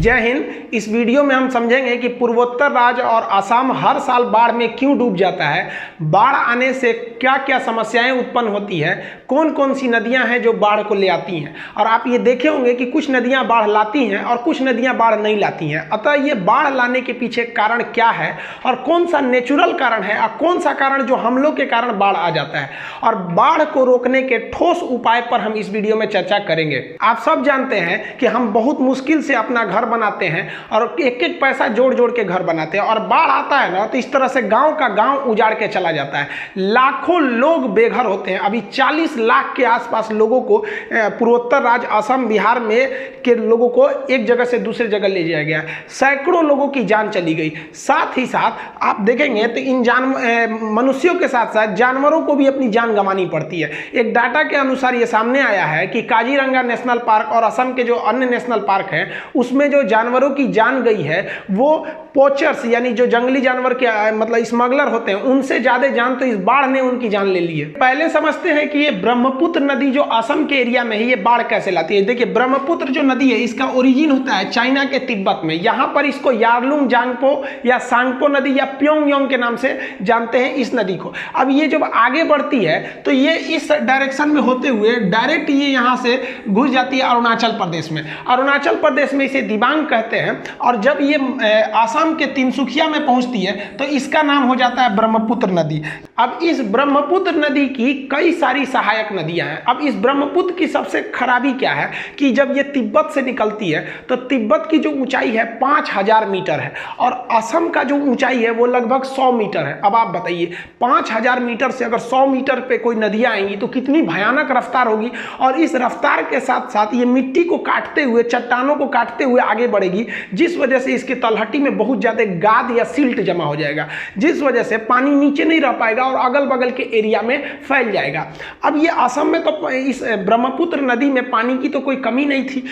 जय हिंद। इस वीडियो में हम समझेंगे कि पूर्वोत्तर राज्य और असम हर साल बाढ़ में क्यों डूब जाता है, बाढ़ आने से क्या क्या समस्याएं उत्पन्न होती है, कौन कौन सी नदियां हैं जो बाढ़ को ले आती हैं। और आप ये देखे होंगे कि कुछ नदियां बाढ़ लाती हैं और कुछ नदियां बाढ़ नहीं लाती हैं। अतः ये बाढ़ लाने के पीछे कारण क्या है और कौन सा नेचुरल कारण है और कौन सा कारण जो हम लोग के कारण बाढ़ आ जाता है, और बाढ़ को रोकने के ठोस उपाय पर हम इस वीडियो में चर्चा करेंगे। आप सब जानते हैं कि हम बहुत मुश्किल से अपना घर बनाते हैं और एक एक पैसा जोड़ जोड़ के घर बनाते हैं, और बाढ़ आता है ना तो इस तरह से गांव का गांव उजाड़ के चला जाता है। लाखों लोग बेघर होते हैं। अभी 40 लाख के आसपास लोगों को पूर्वोत्तर राज्य असम बिहार में के लोगों को एक जगह से दूसरी जगह ले जाया गया। सैकड़ों लोगों की जान चली गई। साथ ही साथ आप देखेंगे तो इन मनुष्यों के साथ साथ जानवरों को भी अपनी जान गंवानी पड़ती है। एक डाटा के अनुसार ये सामने आया है कि काजीरंगा नेशनल पार्क और असम के जो अन्य नेशनल पार्क हैं उसमें जो जानवरों की जान गई है वो पोचर्स यानी जो जंगली जानवर के मतलब स्मगलर होते हैं उनसे ज्यादा जान तो इस बाढ़ ने उनकी जान ले ली है। पहले समझते हैं कि ये ब्रह्मपुत्र नदी जो असम के एरिया में है ये बाढ़ कैसे लाती है। देखिए, ब्रह्मपुत्र जो नदी है इसका ओरिजिन होता है चाइना के तिब्बत में। यहाँ पर इसको यारलुंग जांगपो या सांगपो नदी या प्योंगयांग के नाम से जानते हैं इस नदी को। अब ये जब आगे बढ़ती है तो ये इस डायरेक्शन में होते हुए डायरेक्ट ये यहाँ से घुस जाती है अरुणाचल प्रदेश में। अरुणाचल प्रदेश में इसे दिबांग कहते हैं, और जब ये आसाम के तिनसुकिया में पहुंचती है तो इसका नाम हो जाता है ब्रह्मपुत्र नदी। अब इस ब्रह्मपुत्र नदी की कई सारी सहायक नदियां हैं। अब इस ब्रह्मपुत्र की सबसे खराबी क्या है कि जब ये तिब्बत से निकलती है तो तिब्बत की जो ऊंचाई है 5000 मीटर है और असम का जो ऊंचाई है वो लगभग 100 मीटर है। अब आप बताइए 5000 मीटर से अगर 100 मीटर पे कोई नदियां आएंगी तो कितनी भयानक रफ्तार होगी, और इस रफ्तार के साथ साथ ये मिट्टी को काटते हुए, चट्टानों को काटते हुए आगे बढ़ेगी, जिस वजह से इसके तलहटी में बहुत ज्यादा गाद या सिल्ट जमा हो जाएगा, जिस वजह से पानी नीचे नहीं रह पाएगा और अगल बगल के एरिया में फैल जाएगा। अब ये असम में तो इस ब्रह्मपुत्र नदी में पानी की तो कोई कमी नहीं थी,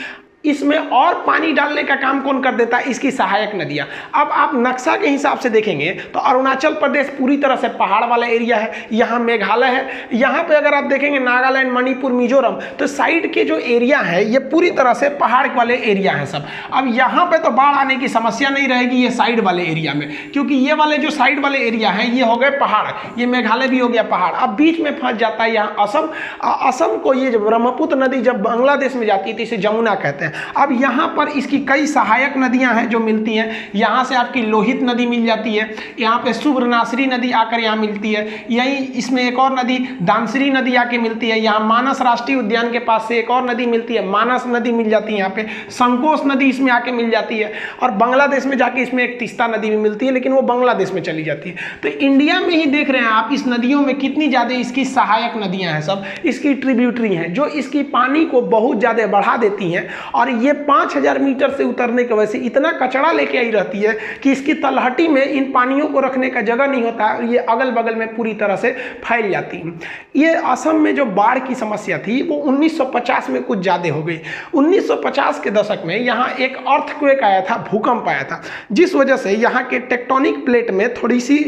इसमें और पानी डालने का काम कौन कर देता है? इसकी सहायक नदियां। अब आप नक्शा के हिसाब से देखेंगे तो अरुणाचल प्रदेश पूरी तरह से पहाड़ वाला एरिया है, यहाँ मेघालय है, यहाँ पे अगर आप देखेंगे नागालैंड, मणिपुर, मिजोरम, तो साइड के जो एरिया है ये पूरी तरह से पहाड़ वाले एरिया है सब। अब यहाँ पे तो बाढ़ आने की समस्या नहीं रहेगी ये साइड वाले एरिया में, क्योंकि ये वाले जो साइड वाले एरिया है ये हो गए पहाड़, ये मेघालय भी हो गया पहाड़। अब बीच में फंस जाता है यहाँ असम। असम को ये ब्रह्मपुत्र नदी जब बांग्लादेश में जाती है तो इसे जमुना कहते हैं। अब यहाँ पर इसकी कई सहायक नदियां हैं जो मिलती हैं। यहाँ से आपकी लोहित नदी मिल जाती है, यहाँ पे सुब्रनासरी नदी आकर यहाँ मिलती है, यही इसमें एक और नदी दानसरी नदी आके मिलती है। यहाँ मानस राष्ट्रीय उद्यान के पास से एक और नदी मिलती है, मानस नदी मिल जाती है, यहाँ पे संकोश नदी इसमें आके मिल जाती है, और बांग्लादेश में जाके इसमें एक तीस्ता नदी भी मिलती है, लेकिन वो बांग्लादेश में चली जाती है। तो इंडिया में ही देख रहे हैं आप इस नदियों में कितनी ज्यादा इसकी सहायक नदियां हैं, सब इसकी ट्रिब्यूटरी हैं जो इसकी पानी को बहुत ज्यादा बढ़ा देती हैं, और ये 5000 मीटर से उतरने की वजह से इतना कचरा लेके आई रहती है कि इसकी तलहटी में इन पानियों को रखने का जगह नहीं होता है, और ये अगल बगल में पूरी तरह से फैल जाती है। ये असम में जो बाढ़ की समस्या थी वो 1950 में कुछ ज्यादा हो गई। 1950 के दशक में यहाँ एक अर्थक्वेक आया था, भूकंप आया था, जिस वजह से यहाँ के टेक्टोनिक प्लेट में थोड़ी सी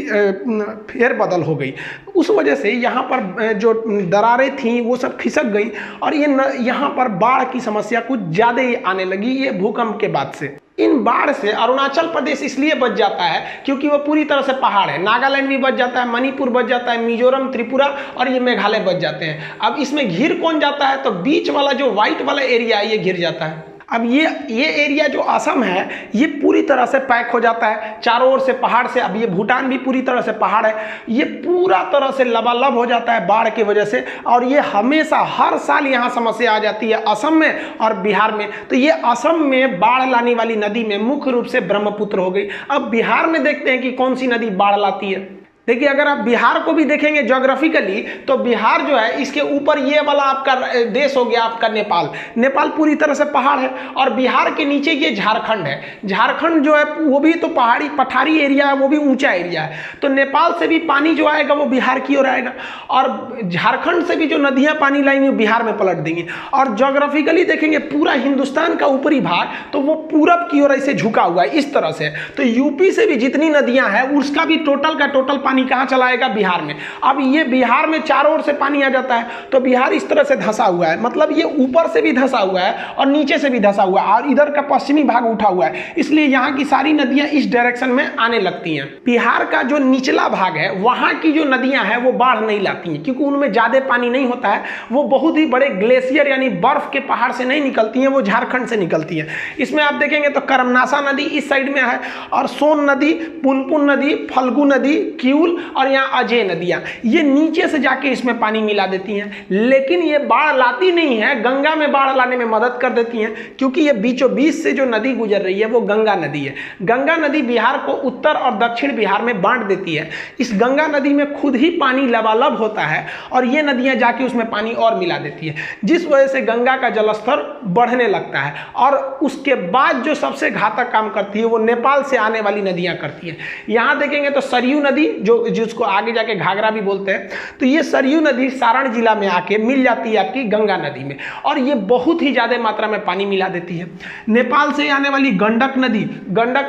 फेरबदल हो गई। उस वजह से यहाँ पर जो दरारें थी वो सब खिसक गई, और ये यहाँ पर बाढ़ की समस्या कुछ ज्यादा ही आने लगी ये भूकंप के बाद से। इन बाढ़ से अरुणाचल प्रदेश इसलिए बच जाता है क्योंकि वो पूरी तरह से पहाड़ है। नागालैंड भी बच जाता है, मणिपुर बच जाता है, मिजोरम, त्रिपुरा और ये मेघालय बच जाते हैं। अब इसमें घिर कौन जाता है? तो बीच वाला जो व्हाइट वाला एरिया है ये घिर जाता है। अब ये एरिया जो असम है ये पूरी तरह से पैक हो जाता है चारों ओर से पहाड़ से। अब ये भूटान भी पूरी तरह से पहाड़ है, ये पूरा तरह से लबालब हो जाता है बाढ़ की वजह से, और ये हमेशा हर साल यहाँ समस्या आ जाती है असम में और बिहार में। तो ये असम में बाढ़ लाने वाली नदी में मुख्य रूप से ब्रह्मपुत्र हो गई। अब बिहार में देखते हैं कि कौन सी नदी बाढ़ लाती है। देखिए, अगर आप बिहार को भी देखेंगे ज्योग्राफिकली तो बिहार जो है इसके ऊपर ये वाला आपका देश हो गया आपका नेपाल। नेपाल पूरी तरह से पहाड़ है, और बिहार के नीचे ये झारखंड है। झारखंड जो है वो भी तो पहाड़ी पठारी एरिया है, वो भी ऊंचा एरिया है। तो नेपाल से भी पानी जो आएगा वो बिहार की ओर आएगा, और झारखंड से भी जो नदियां पानी लाएंगी वो बिहार में पलट देंगी। और ज्योग्राफिकली देखेंगे पूरा हिंदुस्तान का ऊपरी भाग तो वो पूरब की ओर ऐसे झुका हुआ है इस तरह से। तो यूपी से भी जितनी नदियां हैं उसका भी टोटल का टोटल पानी कहाँ चला आएगा? बिहार में। अब ये बिहार में चारों ओर से पानी आ जाता है, तो बिहार इस तरह से धंसा हुआ है, मतलब ये ऊपर से भी धंसा हुआ है और नीचे से भी धंसा हुआ है और इधर का पश्चिमी भाग उठा हुआ है, इसलिए यहाँ की सारी नदियां इस डायरेक्शन में आने लगती हैं। बिहार का जो निचला भाग है वहाँ की जो नदियां हैं वो बाढ़ नहीं लाती हैं, क्योंकि उनमें ज्यादा पानी नहीं होता है, वो बहुत ही बड़े ग्लेशियर यानी बर्फ के पहाड़ से नहीं निकलती हैं, वो झारखंड से निकलती है। इसमें आप देखेंगे तो करमनासा नदी इस साइड में है और सोन नदी, पुनपुन नदी, फल्गु नदी, किउल और यहाँ अजय नदियां, ये नीचे से जाके इसमें पानी मिला देती हैं। लेकिन ये बाढ़ लाती नहीं है, गंगा में बाढ़ लाने में मदद कर देती हैं, क्योंकि ये बीचों बीच से जो नदी गुजर रही है वो गंगा नदी है। गंगा नदी बिहार को उत्तर और दक्षिण बिहार में बांट देती है। इस गंगा नदी में खुद ही पानी लबालब होता है और ये नदियां जाके उसमें पानी और मिला देती है, जिस वजह से गंगा का जलस्तर बढ़ने लगता है। और उसके बाद जो सबसे घातक काम करती है वो नेपाल से आने वाली नदियां करती है। यहां देखेंगे तो सरयू नदी, जो जिसको आगे जाके घाघरा भी बोलते हैं, तो ये सरयू नदी सारण जिला में आके मिल जाती है आपकी गंगा नदी में और ये बहुत ही ज्यादा मात्रा में पानी मिला देती है। नेपाल से आने वाली गंडक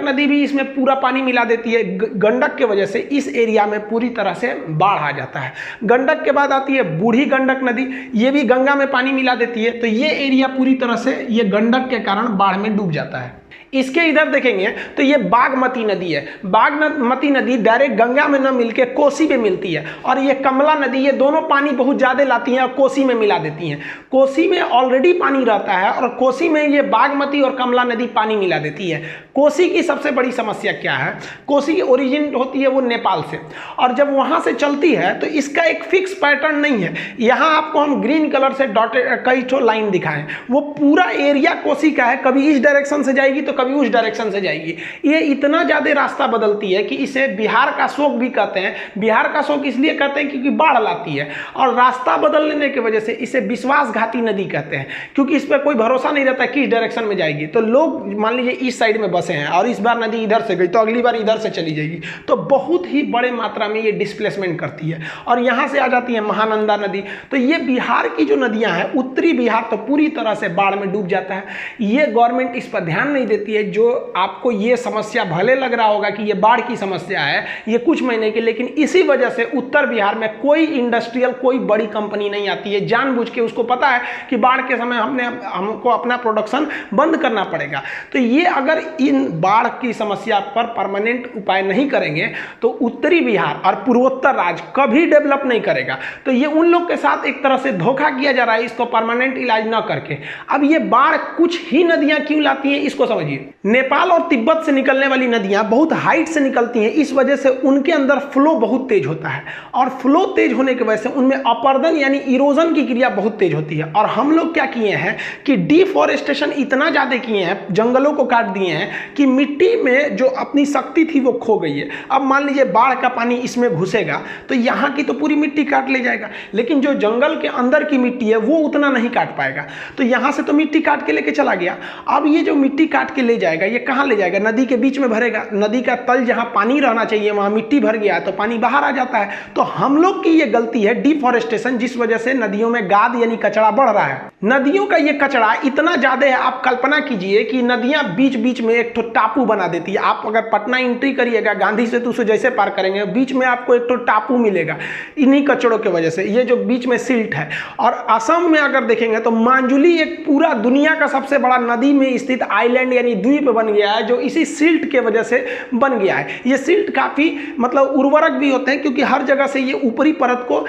नदी भी इसमें पूरा पानी मिला देती है। गंडक के वजह से इस एरिया में पूरी तरह से बाढ़ आ जाता है। गंडक के बाद आती है बूढ़ी गंडक नदी, ये भी गंगा में पानी मिला देती है, तो ये एरिया पूरी तरह से ये गंडक के कारण बाढ़ में डूब जाता है। इसके इधर देखेंगे तो ये बागमती नदी है। बागमती नदी डायरेक्ट गंगा में न मिलके कोसी में मिलती है और ये कमला नदी, ये दोनों पानी बहुत ज़्यादा लाती हैं और कोसी में मिला देती हैं। कोसी में ऑलरेडी पानी रहता है और कोसी में ये बागमती और कमला नदी पानी मिला देती है। कोसी की सबसे बड़ी समस्या क्या है? कोसी की ओरिजिन होती है वो नेपाल से, और जब वहाँ से चलती है तो इसका एक फिक्स पैटर्न नहीं है। यहाँ आपको हम ग्रीन कलर से डॉटेड कई ठो लाइन दिखाएं, वो पूरा एरिया कोसी का है, कभी इस डायरेक्शन से जाएगी तो कभी उस डायरेक्शन से जाएगी। ये इतना ज्यादा रास्ता बदलती है कि इसे बिहार का शोक भी कहते हैं। बिहार का शोक इसलिए कहते हैं क्योंकि बाढ़ लाती है, और रास्ता बदलने की वजह से इसे विश्वासघाती नदी कहते हैं, क्योंकि इस पर कोई भरोसा नहीं रहता किस डायरेक्शन में जाएगी। तो लोग मान लीजिए इस साइड में बसे हैं और इस बार नदी इधर से गई तो अगली बार इधर से चली जाएगी, तो बहुत ही बड़े मात्रा में ये डिस्प्लेसमेंट करती है और यहाँ से आ जाती है महानंदा नदी। तो ये बिहार की जो नदियाँ हैं, उत्तरी बिहार तो पूरी तरह से बाढ़ में डूब जाता है। ये गवर्नमेंट इस पर ध्यान नहीं देती है। जो आपको ये समस्या भले लग रहा होगा कि ये बाढ़ की समस्या है ये कुछ महीने की, लेकिन इसी वजह से उत्तर बिहार में कोई इंडस्ट्रियल, कोई बड़ी कंपनी नहीं आती है। जानबूझ के उसको पता है कि बाढ़ के समय हमको अपना प्रोडक्शन बंद करना पड़ेगा। तो ये अगर इन बाढ़ की समस्या पर परमानेंट उपाय नहीं करेंगे तो उत्तरी बिहार और पूर्वोत्तर राज्य कभी डेवलप नहीं करेगा। तो ये उन लोग के साथ एक तरह से धोखा किया जा रहा है इसको परमानेंट इलाज न करके। अब ये बाढ़ कुछ ही नदियां क्यों लाती हैं इसको समझिए। नेपाल और तिब्बत से निकलने वाली नदियां बहुत हाइट से निकलती हैं, इस वजह से उनके अंदर फ्लो बहुत तेज होता है और फ्लो तेज होने की वजह से उनमें अपर्दन यानी इरोजन की क्रिया बहुत तेज होती है। और हम लोग क्या किए हैं कि डिफॉरेस्टेशन इतना ज़्यादा किए हैं, जंगलों को काट दिए हैं कि मिट्टी में जो अपनी शक्ति थी वो खो गई है। अब मान लीजिए बाढ़ का पानी इसमें घुसेगा तो यहाँ की तो पूरी मिट्टी काट ले जाएगा, लेकिन जो जंगल के अंदर की मिट्टी है वो उतना नहीं काट पाएगा। तो यहाँ से तो मिट्टी काट के लेके चला गया, अब ये जो मिट्टी काट के ले जाएगा ये कहाँ ले जाएगा? नदी के बीच में भरेगा। नदी का तल जहाँ पानी रहना चाहिए वहाँ मिट्टी भर गया तो पानी बाहर आ जाता है। तो हम लोग की ये गलती है डिफॉरेस्टेशन, जिस वजह से नदियों में गाद यानी कचरा बढ़ रहा है। नदियों का ये कचरा इतना ज्यादा है, आप कल्पना कीजिए कि नदियां बीच बीच में एक तो टापू बना देती है। आप अगर पटना एंट्री करिएगा गांधी सेतु से जैसे पार करेंगे बीच में आपको एक तो टापू मिलेगा इन्हीं कचड़ों की वजह से, ये जो बीच में सिल्ट है। और असम में अगर देखेंगे तो मांजुली एक पूरा दुनिया का सबसे बड़ा नदी में स्थित आइलैंड यानी द्वीप बन गया है, जो इसी सिल्ट के वजह से बन गया है। ये सिल्ट काफी मतलब उर्वरक भी होते हैं क्योंकि हर जगह से ये ऊपरी परत को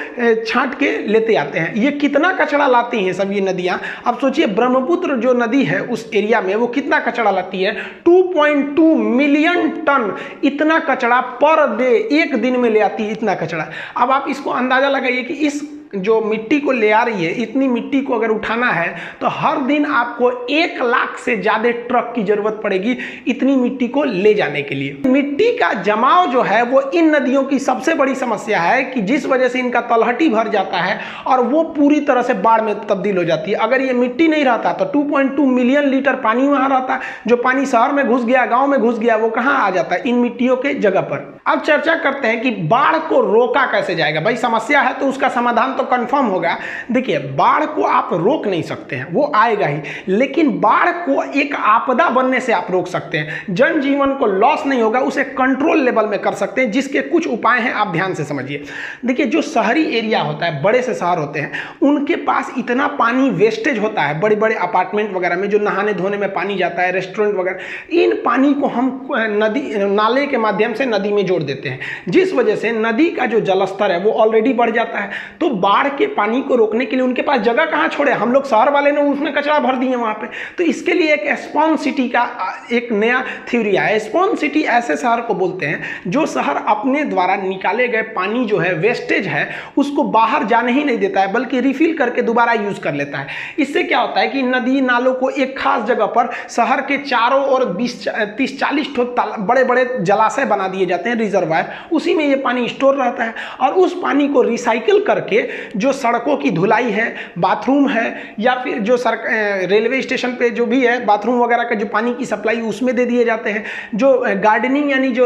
छांट के लेते आते हैं। ये कितना कचरा लाती हैं सब ये नदियां। अब सोचिए ब्रह्मपुत्र जो नदी है उस एरिया में वो कितना कचरा लाती है, 2.2 मिलियन टन इतना कचरा पर डे, एक दिन में ले आती है इतना कचरा। अब आप इसको अंदाजा लगाइए कि इस जो मिट्टी को ले आ रही है, इतनी मिट्टी को अगर उठाना है तो हर दिन आपको 1 लाख से ज्यादा ट्रक की जरूरत पड़ेगी इतनी मिट्टी को ले जाने के लिए। मिट्टी का जमाव जो है वो इन नदियों की सबसे बड़ी समस्या है कि जिस वजह से इनका तलहटी भर जाता है और वो पूरी तरह से बाढ़ में तब्दील हो जाती है। अगर ये मिट्टी नहीं रहता तो 2.2 मिलियन लीटर पानी वहां रहता, जो पानी शहर में घुस गया, गांव में घुस गया, वो कहां आ जाता है? इन मिट्टियों के जगह पर। अब चर्चा करते हैं कि बाढ़ को रोका कैसे जाएगा। भाई समस्या है तो उसका समाधान तो कंफर्म होगा। देखिए, बाढ़ को आप रोक नहीं सकते हैं, वो आएगा ही, लेकिन बाढ़ को एक आपदा बनने से आप रोक सकते हैं। जनजीवन को लॉस नहीं होगा, उसे कंट्रोल लेवल में कर सकते हैं, जिसके कुछ उपाय हैं, आप ध्यान से समझिए। देखिए, जो शहरी एरिया होता है, बड़े से शहर होते हैं, उनके पास इतना पानी वेस्टेज होता है, बड़े बड़े अपार्टमेंट वगैरह में जो नहाने धोने में पानी जाता है, रेस्टोरेंट वगैरह, इन पानी को हम नदी नाले के माध्यम से नदी में जोड़ देते हैं, जिस वजह से नदी का जो जलस्तर है वो ऑलरेडी बढ़ जाता है। तो बाढ़ के पानी को रोकने के लिए उनके पास जगह कहाँ छोड़े, हम लोग शहर वाले ने उसमें कचरा भर दिए वहाँ पे। तो इसके लिए एक स्पॉन्ज सिटी का एक नया थ्योरी है। स्पॉन्ज सिटी ऐसे शहर को बोलते हैं जो शहर अपने द्वारा निकाले गए पानी जो है, वेस्टेज है, उसको बाहर जाने ही नहीं देता है, बल्कि रिफिल करके दोबारा यूज कर लेता है। इससे क्या होता है कि नदी नालों को एक खास जगह पर शहर के चारों ओर 20-30-40 बड़े बड़े जलाशय बना दिए जाते हैं, रिजर्वायर, उसी में ये पानी स्टोर रहता है। और उस पानी को रिसाइकिल करके जो सड़कों की धुलाई है, बाथरूम है, या फिर जो रेलवे स्टेशन पे जो भी है बाथरूम वगैरह का जो पानी की सप्लाई, उसमें दे दिए जाते हैं। जो गार्डनिंग यानी जो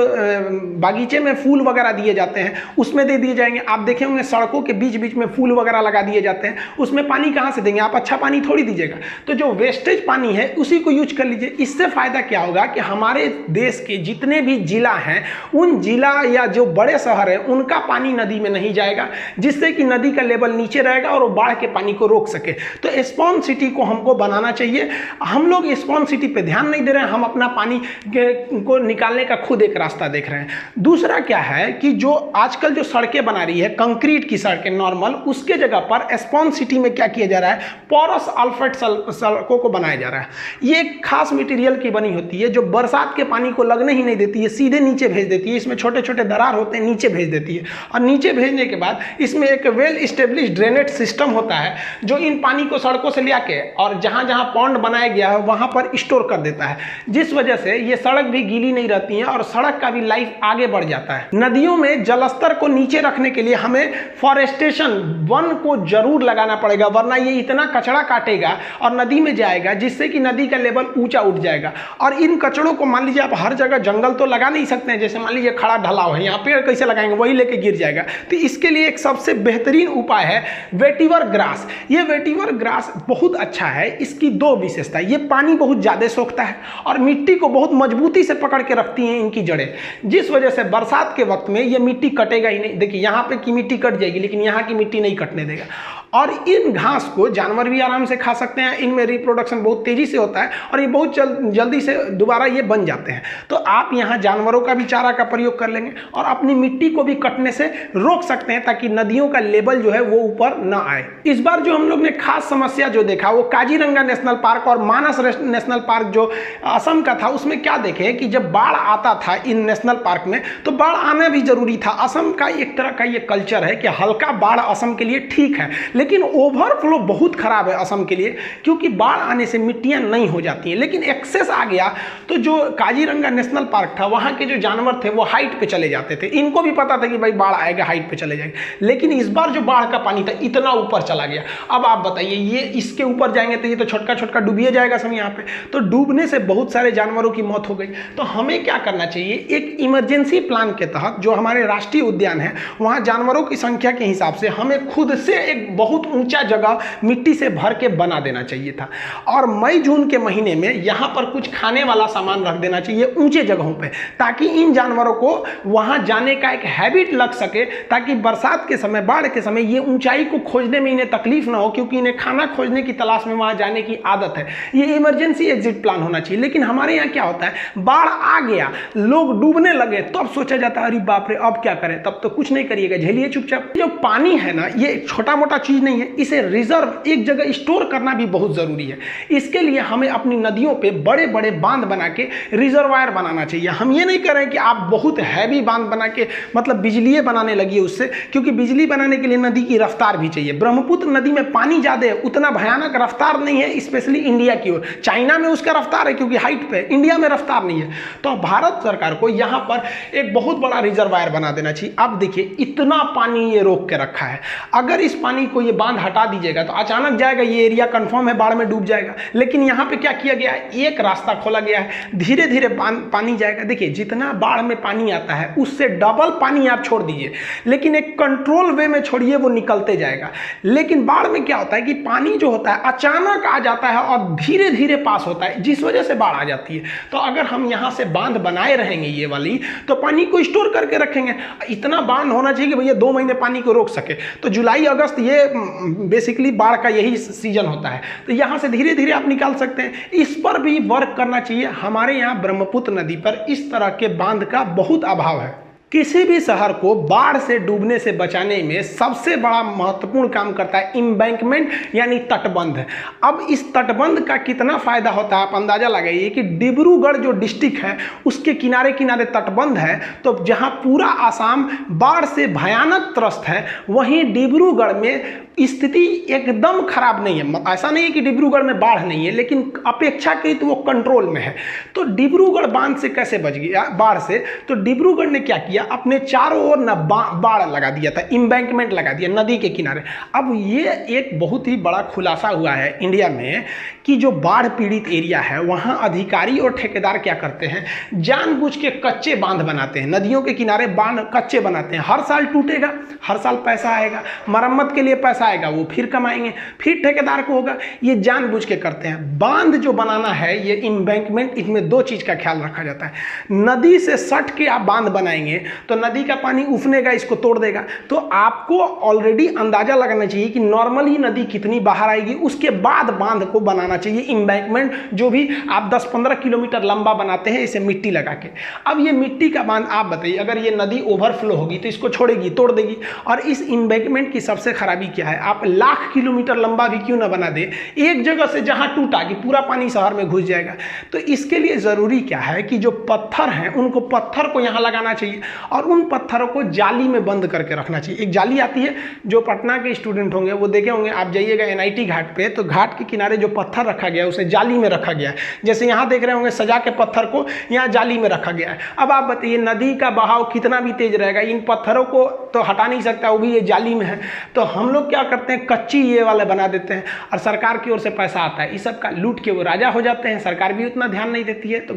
बागीचे में फूल वगैरह दिए जाते हैं, उसमें दे दिए जाएंगे। आप देखे होंगे सड़कों के बीच बीच में फूल वगैरह लगा दिए जाते हैं, उसमें पानी कहाँ से देंगे आप? अच्छा पानी थोड़ी दीजिएगा। तो जो वेस्टेज पानी है उसी को यूज कर लीजिए। इससे फायदा क्या होगा कि हमारे देश के जितने भी जिला हैं, उन जिला या जो बड़े शहर हैं, उनका पानी नदी में नहीं जाएगा, जिससे कि नदी का लेवल नीचे रहेगा और वो बाढ़ के पानी को रोक सके। तो स्पॉन्ज सिटी को हमको बनाना चाहिए। हम लोग स्पॉन्ज सिटी पे ध्यान नहीं दे रहे हैं, हम अपना पानी को निकालने का खुद एक रास्ता देख रहे हैं। दूसरा क्या है कि जो आजकल जो सड़कें बना रही है, कंक्रीट की सड़कें नॉर्मल, उसके जगह पर स्पॉन्ज सिटी में क्या किया जा रहा है, पोरस अल्फेट सड़कों को बनाया जा रहा है। ये एक खास मटेरियल की बनी होती है जो बरसात के पानी को लगने ही नहीं देती है, सीधे नीचे भेज देती है। इसमें छोटे छोटे दरार होते हैं, नीचे भेज देती है, और नीचे भेजने के बाद इसमें एक वेल इस्टेब्लिश्ड ड्रेनेज सिस्टम होता है जो इन पानी को सड़कों से ले आके और जहां जहां पॉन्ड बनाया गया है वहां पर स्टोर कर देता है, जिस वजह से ये सड़क भी गीली नहीं रहती है और सड़क का भी लाइफ आगे बढ़ जाता है। नदियों में जलस्तर को नीचे रखने के लिए हमें फॉरेस्टेशन, वन को जरूर लगाना पड़ेगा, वरना ये इतना कचरा काटेगा और नदी में जाएगा, जिससे कि नदी का लेवल ऊंचा उठ जाएगा। और इन कचड़ों को मान लीजिए आप हर जगह जंगल तो लगा नहीं सकते हैं, जैसे मान लीजिए खड़ा ढलाव है, यहाँ पेड़ कैसे लगाएंगे, वही लेके गिर जाएगा। तो इसके लिए एक सबसे बेहतरीन उपाय है वेटिवर ग्रास। ये वेटिवर ग्रास बहुत अच्छा है। इसकी दो विशेषता, ये पानी बहुत ज़्यादा सोखता है और मिट्टी को बहुत मजबूती से पकड़ के रखती हैं इनकी जड़ें, जिस वजह से बरसात के वक्त में ये मिट्टी कटेगा ही नहीं। देखिए यहाँ पे की मिट्टी कट जाएगी, लेकिन यहाँ की मिट्टी नहीं कटने देगा। और इन घास को जानवर भी आराम से खा सकते हैं, इनमें रिप्रोडक्शन बहुत तेजी से होता है और ये बहुत जल्दी से दोबारा ये बन जाते हैं। तो आप यहाँ जानवरों का भी चारा का प्रयोग कर लेंगे और अपनी मिट्टी को भी कटने से रोक सकते हैं, ताकि नदियों का लेवल जो है वो ऊपर ना आए। इस बार जो हम लोग ने खास समस्या जो देखा वो काजीरंगा नेशनल पार्क और मानस नेशनल पार्क जो असम का था, उसमें क्या देखे कि जब बाढ़ आता था इन नेशनल पार्क में, तो बाढ़ आना भी जरूरी था। असम का एक तरह का ये कल्चर है कि हल्का बाढ़ असम के लिए ठीक है, लेकिन ओवरफ्लो बहुत खराब है असम के लिए, क्योंकि बाढ़ आने से मिट्टियां नहीं हो जाती हैं। लेकिन एक्सेस आ गया तो जो काजीरंगा नेशनल पार्क था, वहां के जो जानवर थे वो हाइट पे चले जाते थे। इनको भी पता था कि भाई बाढ़ आएगा, हाइट पे चले जाएंगे, लेकिन इस बार जो बाढ़ का पानी था इतना ऊपर चला गया। अब आप बताइए, ये इसके ऊपर जाएंगे तो ये तो छोटका छोटका डूबिए जाएगा सब यहाँ पे। तो डूबने से बहुत सारे जानवरों की मौत हो गई। तो हमें क्या करना चाहिए, एक इमरजेंसी प्लान के तहत जो हमारे राष्ट्रीय उद्यान है, वहाँ जानवरों की संख्या के हिसाब से हमें खुद से एक बहुत ऊंचा जगह मिट्टी से भर के बना देना चाहिए था। और मई जून के महीने में यहाँ पर कुछ खाने वाला सामान रख देना चाहिए ऊंचे जगहों पे, ताकि इन जानवरों को वहाँ जाने का एक हैबिट लग सके, ताकि बरसात के समय, बाढ़ के समय ये ऊंचाई को खोजने में इन्हें तकलीफ ना हो, क्योंकि इन्हें खाना खोजने की तलाश में वहाँ जाने की आदत है। ये इमरजेंसी एग्जिट प्लान होना चाहिए। लेकिन हमारे यहाँ क्या होता है, बाढ़ आ गया, लोग डूबने लगे, तब सोचा जाता है अरे बाप रे अब क्या करें। तब तो कुछ नहीं करिएगा, झेलिए चुपचाप। जो पानी है ना, ये छोटा मोटा चीज नहीं है, इसे रिजर्व एक जगह स्टोर करना भी बहुत जरूरी है। इसके लिए हमें अपनी नदियों पे बड़े बड़े बांध बना के रिजर्वायर बनाना चाहिए। हम ये नहीं करें कि आप बहुत हैवी बांध बना के मतलब बिजली बनाने लगी उससे, क्योंकि बिजली बनाने के लिए नदी की रफ्तार भी चाहिए। ब्रह्मपुत्र नदी में पानी ज्यादा है, उतना भयानक रफ्तार नहीं है, स्पेशली इंडिया की ओर। चाइना में उसका रफ्तार है क्योंकि हाइट पे, इंडिया में रफ्तार नहीं है। तो भारत सरकार को यहाँ पर एक बहुत बड़ा रिजर्वायर बना देना चाहिए। अब देखिए इतना पानी ये रोक के रखा है, अगर इस पानी को ये ये बांध हटा दीजिएगा तो अचानक जाएगा, ये एरिया कंफर्म है बाढ़ में डूब जाएगा। लेकिन यहाँ पे क्या किया गया है, एक रास्ता खोला गया है, धीरे धीरे पानी जाएगा। देखिए जितना बाढ़ में पानी आता है उससे डबल पानी आप छोड़ दीजिए, लेकिन एक कंट्रोल वे में छोड़िए, वो निकलते जाएगा। लेकिन बाढ़ में क्या होता है कि पानी जो होता है अचानक आ जाता है और धीरे धीरे पास होता है, जिस वजह से बाढ़ आ जाती है। तो अगर हम यहाँ से बांध बनाए रहेंगे ये वाली, तो पानी को स्टोर करके रखेंगे। इतना बांध होना चाहिए कि भैया 2 महीने पानी को रोक सके। तो जुलाई अगस्त ये बेसिकली बाढ़ का यही सीजन होता है। तो यहाँ से धीरे धीरे आप निकाल सकते हैं। इस पर भी वर्क करना चाहिए। हमारे यहाँ ब्रह्मपुत्र नदी पर इस तरह के बांध का बहुत अभाव है। किसी भी शहर को बाढ़ से डूबने से बचाने में सबसे बड़ा महत्वपूर्ण काम करता है एम्बैंकमेंट यानी तटबंध। अब इस तटबंध का कितना फायदा होता है आप अंदाजा लगाइए कि डिब्रूगढ़ जो डिस्ट्रिक्ट है उसके किनारे किनारे तटबंध है। तो जहां पूरा आसाम बाढ़ से भयानक त्रस्त है, वहीं डिब्रूगढ़ में स्थिति एकदम खराब नहीं है। ऐसा नहीं है कि डिब्रूगढ़ में बाढ़ नहीं है, लेकिन अपेक्षाकृत वो कंट्रोल में है। तो डिब्रूगढ़ बांध से कैसे बच गया बाढ़ से? तो डिब्रूगढ़ ने क्या किया, अपने चारों ओर न बाड़ लगा दिया था, एम्बैंकमेंट लगा दिया नदी के किनारे। अब ये एक बहुत ही बड़ा खुलासा हुआ है इंडिया में कि जो बाढ़ पीड़ित एरिया है वहाँ अधिकारी और ठेकेदार क्या करते हैं, जानबूझ के कच्चे बांध बनाते हैं। नदियों के किनारे बांध कच्चे बनाते हैं। हर साल टूटेगा, हर साल पैसा आएगा, मरम्मत के लिए पैसा आएगा, वो फिर कमाएंगे, फिर ठेकेदार को होगा। ये जानबूझ के करते हैं। बांध जो बनाना है ये एम्बैंकमेंट, इसमें 2 चीज़ का ख्याल रखा जाता है। नदी से सट के आप बांध बनाएंगे तो नदी का पानी उफनेगा, इसको तोड़ देगा। तो आपको ऑलरेडी अंदाजा लगाना चाहिए कि नॉर्मली नदी कितनी बाहर आएगी, उसके बाद बांध को बनाना चाहिए एम्बैंकमेंट। जो भी आप 10-15 किलोमीटर लंबा बनाते हैं इसे मिट्टी लगा के। अब ये मिट्टी का बांध आप बताइए, अगर ये नदी ओवरफ्लो होगी तो इसको छोड़ेगी, तोड़ देगी। और इस एम्बैंकमेंट की सबसे खराबी क्या है, आप लाख किलोमीटर लंबा भी क्यों ना बना दे, एक जगह से जहां टूटा कि पूरा पानी शहर में घुस जाएगा। तो इसके लिए जरूरी क्या है कि जो पत्थर हैं उनको पत्थर को यहां लगाना चाहिए और उन पत्थरों को जाली में बंद करके रखना चाहिए। एक जाली आती है, जो पटना के स्टूडेंट होंगे वो देखे होंगे, आप जाइएगा NIT घाट पे तो घाट के किनारे जो पत्थर रखा गया है उसे जाली में रखा गया है। जैसे यहाँ देख रहे होंगे सजा के पत्थर को यहाँ जाली में रखा गया है। अब आप बताइए नदी का बहाव कितना भी तेज रहेगा, इन पत्थरों को तो हटा नहीं सकता, वो भी ये जाली में है। तो हम लोग क्या करते हैं, कच्ची ये वाले बना देते हैं और सरकार की ओर से पैसा आता है, इस सब का लूट के वो राजा हो जाते हैं। सरकार भी उतना ध्यान नहीं देती है। तो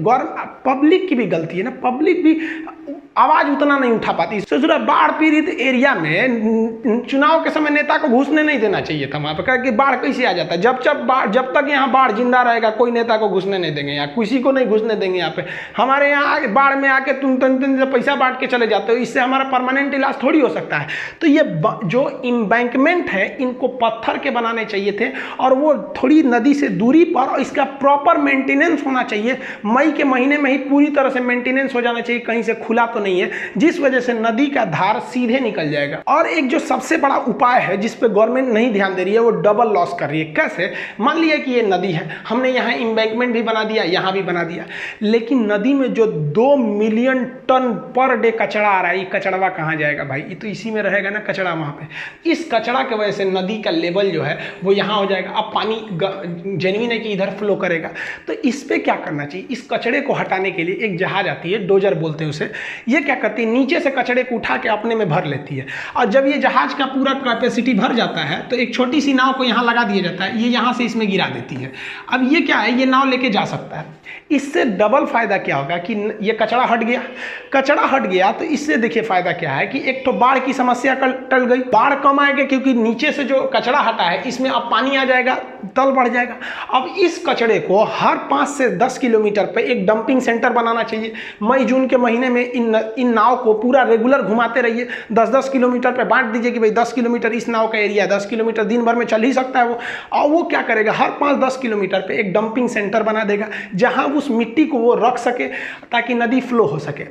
पब्लिक की भी गलती है ना, पब्लिक भी आवाज उतना नहीं उठा पाती। सोचो बाढ़ पीड़ित एरिया में चुनाव के समय नेता को घुसने नहीं देना चाहिए था वहां पर, कि बाढ़ कैसे आ जाता है। जब तक यहाँ बाढ़ जिंदा रहेगा कोई नेता को घुसने नहीं देंगे, यहाँ किसी को नहीं घुसने देंगे। यहाँ पे हमारे यहाँ बाढ़ में आके तुम पैसा बांट के चले जाते हो, इससे हमारा परमानेंट इलाज थोड़ी हो सकता है। तो ये जो एम्बैंकमेंट है इनको पत्थर के बनाने चाहिए थे और वो थोड़ी नदी से दूरी पर, और इसका प्रॉपर मेंटेनेंस होना चाहिए। मई के महीने में ही पूरी तरह से मेंटेनेंस हो जाना चाहिए, कहीं से खुला तो नहीं है, जिस वजह से नदी का धार सीधे निकल जाएगा। और एक जो सबसे बड़ा उपाय है जिस पे गवर्नमेंट नहीं ध्यान दे रही है वो डबल लॉस कर रही है। कैसे? मान लिया कि ये नदी है, हमने यहाँ एम्बैंकमेंट भी बना दिया, यहाँ भी बना दिया, लेकिन नदी में जो 2 मिलियन टन पर डे कचरा आ रहा है, ये कचड़वा कहाँ जाएगा भाई? ये तो इसी में रहेगा ना कचरा वहाँ पे। इस कचरा की वजह से नदी का लेवल जो है वो यहाँ हो जाएगा। अब पानी जेन्युइन है कि इधर फ्लो करेगा। तो इस पे क्या करना चाहिए, इस कचड़े को हटाने के लिए एक जहाज आती है, डोजर बोलते हैं उसे। ये क्या करती है, नीचे से कचड़े को उठा के अपने में भर लेती है। और जब ये जहाज का पूरा कैपेसिटी भर जाता है तो एक छोटी सी नाव को यहाँ लगा दिया जाता है, ये यहाँ से इसमें गिरा देती है। अब ये क्या है, ये नाव लेके जा सकता है। इससे डबल फायदा क्या होगा कि ये कचरा हट गया। कचरा हट गया तो इससे देखिए फायदा क्या है कि एक तो बाढ़ की समस्या टल गई, बाढ़ कम आएगी क्योंकि नीचे से जो कचरा हटा है इसमें अब पानी आ जाएगा, तल बढ़ जाएगा। अब इस कचड़े को हर 5 से 10 किलोमीटर पे एक डंपिंग सेंटर बनाना चाहिए। मई जून के महीने में इन नाव को पूरा रेगुलर घुमाते रहिए, 10-10 किलोमीटर पे बांट दीजिए कि भाई 10 किलोमीटर इस नाव का एरिया, 10 किलोमीटर दिन भर में चल ही सकता है वो। और वो क्या करेगा, हर 5-10 किलोमीटर पे एक डंपिंग सेंटर बना देगा जहां उस मिट्टी को वो रख सके ताकि नदी फ्लो हो सके।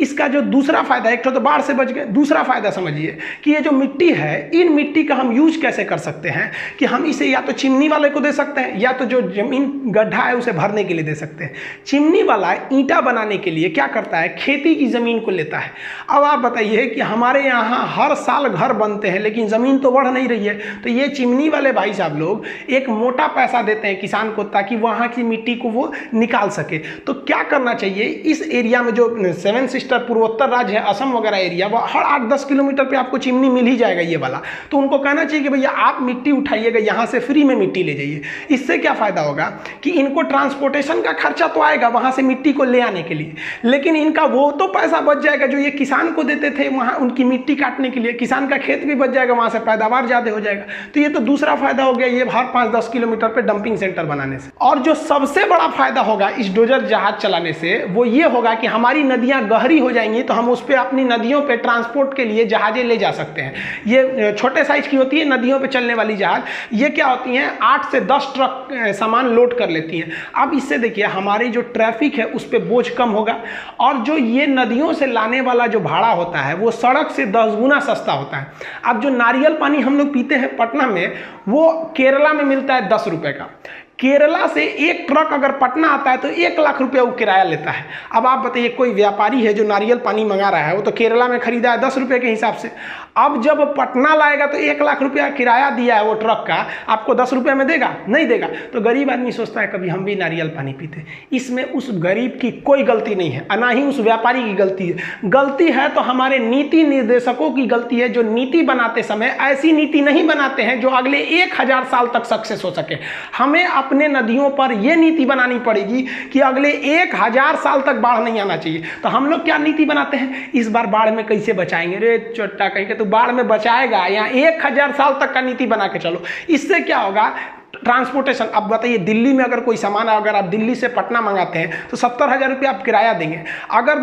इसका जो दूसरा फायदा, एक तो बाढ़ से बच गए, दूसरा फायदा समझिए कि ये जो मिट्टी है, इन मिट्टी का हम यूज कैसे कर सकते हैं कि हम इसे या तो चिमनी वाले को दे सकते हैं या तो जो जमीन गड्ढा है उसे भरने के लिए दे सकते हैं। चिमनी वाला ईंटा बनाने के लिए क्या करता है, खेती की जमीन को लेता है। अब आप बताइए कि हमारे यहाँ हर साल घर बनते हैं लेकिन ज़मीन तो बढ़ नहीं रही है, तो ये चिमनी वाले भाई साहब लोग एक मोटा पैसा देते हैं किसान को ताकि वहाँ की मिट्टी को वो निकाल सके। तो क्या करना चाहिए, इस एरिया में जो 7 सिस्टर पूर्वोत्तर राज्य है, असम वगैरह एरिया, वो हर 8-10 किलोमीटर पे आपको चिमनी मिल ही जाएगा ये वाला। तो उनको कहना चाहिए कि भैया आप मिट्टी उठाइएगा, यहाँ से फ्री में मिट्टी ले जाइए। इससे क्या फ़ायदा होगा कि इनको ट्रांसपोर्टेशन का खर्चा तो आएगा वहाँ से मिट्टी को ले आने के लिए, लेकिन इनका वो तो पैसा बच जाएगा जो ये किसान को देते थे वहाँ उनकी मिट्टी काटने के लिए। किसान का खेत भी बच जाएगा, वहाँ से पैदावार ज़्यादा हो जाएगा। तो ये तो दूसरा फायदा हो गया ये हर 5-10 किलोमीटर पे डंपिंग सेंटर बनाने से। और जो सबसे बड़ा फायदा होगा इस डोजर जहाज चलाने से वो ये होगा कि हमारी नदियाँ गहरी हो जाएंगी, तो हम उस पर अपनी नदियों पर ट्रांसपोर्ट के लिए जहाजें ले जा सकते हैं। ये छोटे साइज की होती है नदियों पर चलने वाली जहाज, ये क्या होती हैं 8 से 10 ट्रक सामान लोड कर लेती हैं। अब इससे देखिए हमारी जो ट्रैफिक है उस पर बोझ कम होगा, और जो ये नदियों से लाने वाला जो भाड़ा होता है वो सड़क से 10 गुना सस्ता होता है। अब जो नारियल पानी हम लोग पीते हैं पटना में, वो केरला में मिलता है 10 रुपए का। केरला से एक ट्रक अगर पटना आता है तो 1 लाख रुपया वो किराया लेता है। अब आप बताइए कोई व्यापारी है जो नारियल पानी मंगा रहा है, वो तो केरला में खरीदा है 10 रुपये के हिसाब से, अब जब पटना लाएगा तो 1 लाख रुपया किराया दिया है वो ट्रक का, आपको 10 रुपये में देगा? नहीं देगा। तो गरीब आदमी सोचता है कभी हम भी नारियल पानी पीते। इसमें उस गरीब की कोई गलती नहीं है, ना ही उस व्यापारी की गलती है। गलती है तो हमारे नीति निर्देशकों की गलती है, जो नीति बनाते समय ऐसी नीति नहीं बनाते हैं जो अगले 1000 साल तक सक्सेस हो सके। हमें अपने नदियों पर यह नीति बनानी पड़ेगी कि अगले 1000 साल तक बाढ़ नहीं आना चाहिए। तो हम लोग क्या नीति बनाते हैं, इस बार बाढ़ में कैसे बचाएंगे, रे चोट्टा कहीं के तो बाढ़ में बचाएगा, यहाँ 1000 साल तक का नीति बना के चलो। इससे क्या होगा, ट्रांसपोर्टेशन। अब बताइए दिल्ली में अगर कोई सामान अगर आप दिल्ली से पटना मंगाते हैं तो 70,000 रुपये आप किराया देंगे। अगर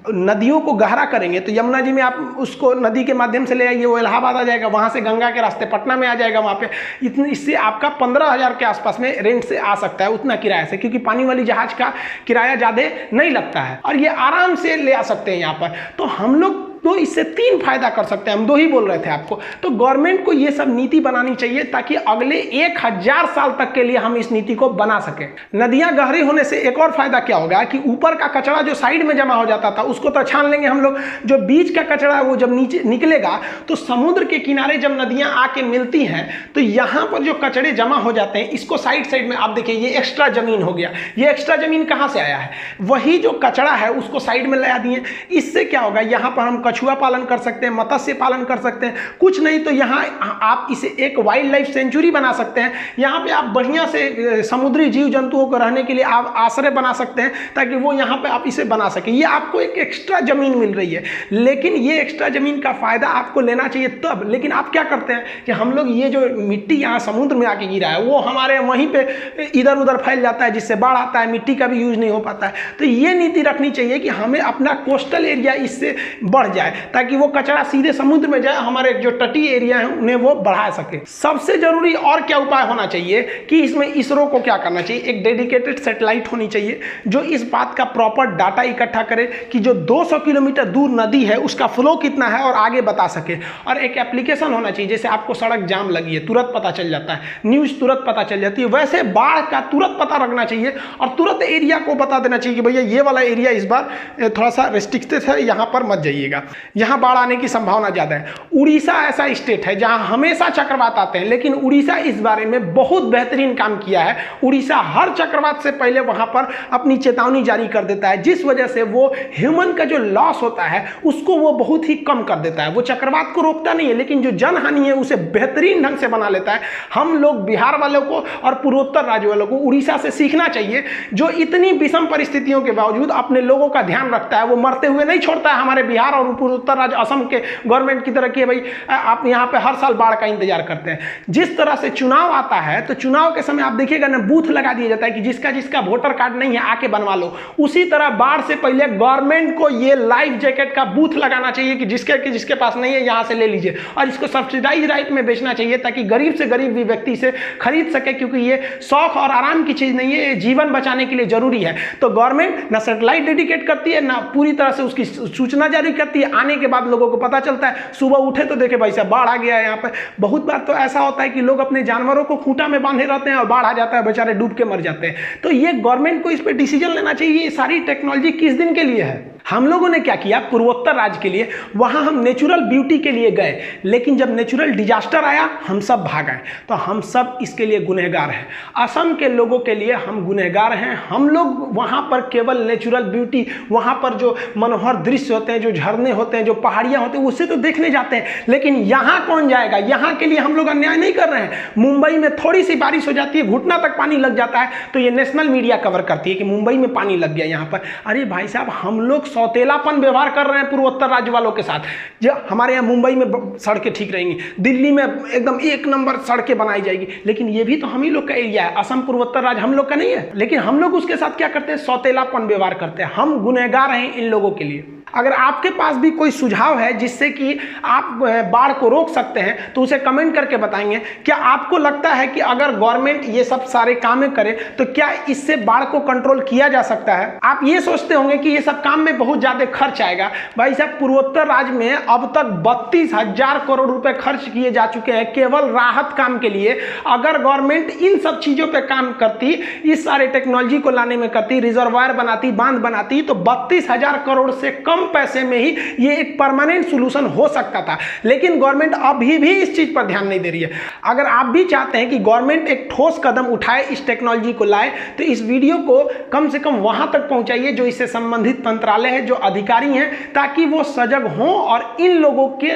नदियों को गहरा करेंगे तो यमुना जी में आप उसको नदी के माध्यम से ले आइए, वो इलाहाबाद आ जाएगा, वहाँ से गंगा के रास्ते पटना में आ जाएगा। वहाँ पे इससे आपका 15,000 के आसपास में रेंट से आ सकता है उतना किराया से, क्योंकि पानी वाली जहाज का किराया ज़्यादा नहीं लगता है और ये आराम से ले आ सकते हैं यहाँ पर। तो हम लोग तो इससे 3 फायदा कर सकते हैं, हम 2 ही बोल रहे थे आपको। तो गवर्नमेंट को ये सब नीति बनानी चाहिए ताकि अगले 1000 साल तक के लिए हम इस नीति को बना सकें। नदियां गहरी होने से एक और फायदा क्या होगा कि ऊपर का कचरा जो साइड में जमा हो जाता था उसको तो छान लेंगे हम लोग, जो बीच का कचरा है वो जब नीचे निकलेगा तो समुद्र के किनारे जब नदियां आके मिलती हैं तो यहाँ पर जो कचरे जमा हो जाते हैं इसको साइड में आप देखिए ये एक्स्ट्रा जमीन हो गया। ये एक्स्ट्रा जमीन कहाँ से आया है, वही जो कचरा है उसको साइड में लगा दिए। इससे क्या होगा, यहाँ पर हम कछुआ पालन कर सकते हैं, मत्स्य पालन कर सकते हैं, कुछ नहीं तो यहाँ आप इसे एक वाइल्ड लाइफ सेंचुरी बना सकते हैं। यहाँ पे आप बढ़िया से समुद्री जीव जंतुओं को रहने के लिए आप आश्रय बना सकते हैं ताकि वो यहाँ पे आप इसे बना सकें। ये आपको एक एक्स्ट्रा जमीन मिल रही है, लेकिन ये एक्स्ट्रा जमीन का फायदा आपको लेना चाहिए तब। लेकिन आप क्या करते हैं कि हम लोग ये जो मिट्टी यहाँ समुद्र में आके गिरा है वो हमारे वहीं पे इधर उधर फैल जाता है, जिससे बाढ़ आता है, मिट्टी का भी यूज नहीं हो पाता है। तो ये नीति रखनी चाहिए कि हमें अपना कोस्टल एरिया इससे बढ़ जाए ताकि वो कचरा सीधे समुद्र में जाए, हमारे जो तटीय एरिया है उन्हें वो बढ़ा सके। सबसे जरूरी और क्या उपाय होना चाहिए कि इसमें इसरो को क्या करना चाहिए, एक डेडिकेटेड सैटेलाइट होनी चाहिए जो इस बात का प्रॉपर डाटा इकट्ठा करे कि जो 200 किलोमीटर दूर नदी है उसका फ्लो कितना है और आगे बता सके। और एक एप्लीकेशन होना चाहिए, जैसे आपको सड़क जाम लगी है तुरंत पता चल जाता है, न्यूज तुरंत पता चल जाती है, वैसे बाढ़ का तुरंत पता रखना चाहिए और तुरंत एरिया को बता देना चाहिए कि भैया ये वाला एरिया इस बार थोड़ा सा रिस्ट्रिक्टेड है, यहाँ पर मत जाइएगा, यहाँ बाढ़ आने की संभावना ज्यादा है। उड़ीसा ऐसा स्टेट है जहां हमेशा चक्रवात आते हैं, लेकिन उड़ीसा इस बारे में बहुत बेहतरीन काम किया है। उड़ीसा हर चक्रवात से पहले वहां पर अपनी चेतावनी जारी कर देता है, जिस वजह से वो ह्यूमन का जो लॉस होता है उसको वो बहुत ही कम कर देता है। वो चक्रवात को रोकता नहीं है, लेकिन जो जनहानि है उसे बेहतरीन ढंग से बना लेता है। हम लोग बिहार वालों को और पूर्वोत्तर राज्य वालों को उड़ीसा से सीखना चाहिए, जो इतनी विषम परिस्थितियों के बावजूद अपने लोगों का ध्यान रखता है, वो मरते हुए नहीं छोड़ता है। हमारे बिहार और पूर्वोत्तर राज्य असम के गवर्नमेंट की तरह कि भाई आप यहाँ पे हर साल बाढ़ का इंतजार करते हैं। जिस तरह से चुनाव आता है तो चुनाव के समय आप देखिएगा ना बूथ लगा दिया जाता है कि जिसका जिसका वोटर कार्ड नहीं है आके बनवा लो। उसी तरह बाढ़ से पहले गवर्नमेंट को ये लाइफ जैकेट का बूथ लगाना चाहिए कि जिसके पास नहीं है यहाँ से ले लीजिए, और इसको सब्सिडाइज राइट में बेचना चाहिए ताकि गरीब से गरीब भी व्यक्ति से खरीद सके, क्योंकि ये शौक और आराम की चीज नहीं है, ये जीवन बचाने के लिए जरूरी है। तो गवर्नमेंट ना सैटेलाइट डेडिकेट करती है, ना पूरी तरह से उसकी सूचना जारी करती है। आने के बाद लोगों को पता चलता है, सुबह उठे तो देखे भाई साहब बाढ़ आ गया है यहाँ पर। बहुत बार तो ऐसा होता है कि लोग अपने जानवरों को खूंटा में बांधे रहते हैं और बाढ़ आ जाता है, बेचारे डूब के मर जाते हैं। तो ये गवर्नमेंट को इस पर डिसीजन लेना चाहिए, ये सारी टेक्नोलॉजी किस दिन के लिए है। हम लोगों ने क्या किया, पूर्वोत्तर राज्य के लिए वहां हम नेचुरल ब्यूटी के लिए गए, लेकिन जब नेचुरल डिजास्टर आया हम सब भाग आए। तो हम सब इसके लिए गुनहगार हैं। असम के लोगों के लिए हम गुनहगार हैं। हम लोग वहां पर केवल नेचुरल ब्यूटी, वहां पर जो मनोहर दृश्य होते हैं, जो झरने होते हैं, जो पहाड़ियां होते हैं, उसे तो देखने जाते हैं, लेकिन यहां कौन जाएगा? यहां के लिए हम लोग अन्याय नहीं कर रहे हैं। मुंबई में थोड़ी सी बारिश हो जाती है, घुटना तक पानी लग जाता है, तो ये नेशनल मीडिया कवर करती है कि मुंबई में पानी लग गया यहां पर। अरे भाई साहब, हम लोग सौतेलापन व्यवहार कर रहे हैं पूर्वोत्तर राज्य वालों के साथ। जो हमारे यहाँ मुंबई में सड़कें ठीक रहेंगी, दिल्ली में एकदम एक नंबर सड़कें बनाई जाएगी, लेकिन ये भी तो हम ही लोग का एरिया है। असम पूर्वोत्तर राज्य हम लोग का नहीं है, लेकिन हम लोग उसके साथ क्या करते हैं? सौतेलापन व्यवहार करते हैं। हम गुनहगार हैं इन लोगों के लिए। अगर आपके पास भी कोई सुझाव है जिससे कि आप बाढ़ को रोक सकते हैं तो उसे कमेंट करके बताएंगे। क्या आपको लगता है कि अगर गवर्नमेंट ये सब सारे काम करे तो क्या इससे बाढ़ को कंट्रोल किया जा सकता है? आप ये सोचते होंगे कि ये सब काम में बहुत ज्यादा खर्च आएगा। भाई साहब, पूर्वोत्तर राज्य में अब तक 32,000 करोड़ रुपए खर्च किए जा चुके हैं केवल राहत काम के लिए। अगर गवर्नमेंट इन सब चीजों पर काम करती, इस सारे टेक्नोलॉजी को लाने में करती, रिजर्वायर बनाती, बांध बनाती, तो 32,000 करोड़ से कम पैसे में ही ये एक परमानेंट सॉल्यूशन हो सकता था। लेकिन गवर्नमेंट अभी भी इस चीज पर ध्यान नहीं दे रही है। अगर आप भी चाहते हैं कि गवर्नमेंट एक ठोस कदम उठाए, इस टेक्नोलॉजी को लाए, तो इस वीडियो को कम से कम वहां तक पहुंचाइए जो इससे संबंधित मंत्रालय है, जो अधिकारी हैं, ताकि वो सजग हों और इन लोगों के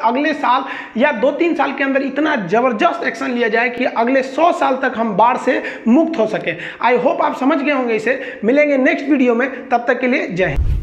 अगले साल या 2-3 साल के अंदर इतना जबरदस्त एक्शन लिया जाए कि अगले 100 साल तक हम बाढ़ से मुक्त हो सके। आई होप आप समझ गए होंगे इसे। मिलेंगे नेक्स्ट वीडियो में, तब तक के लिए जय हिंद।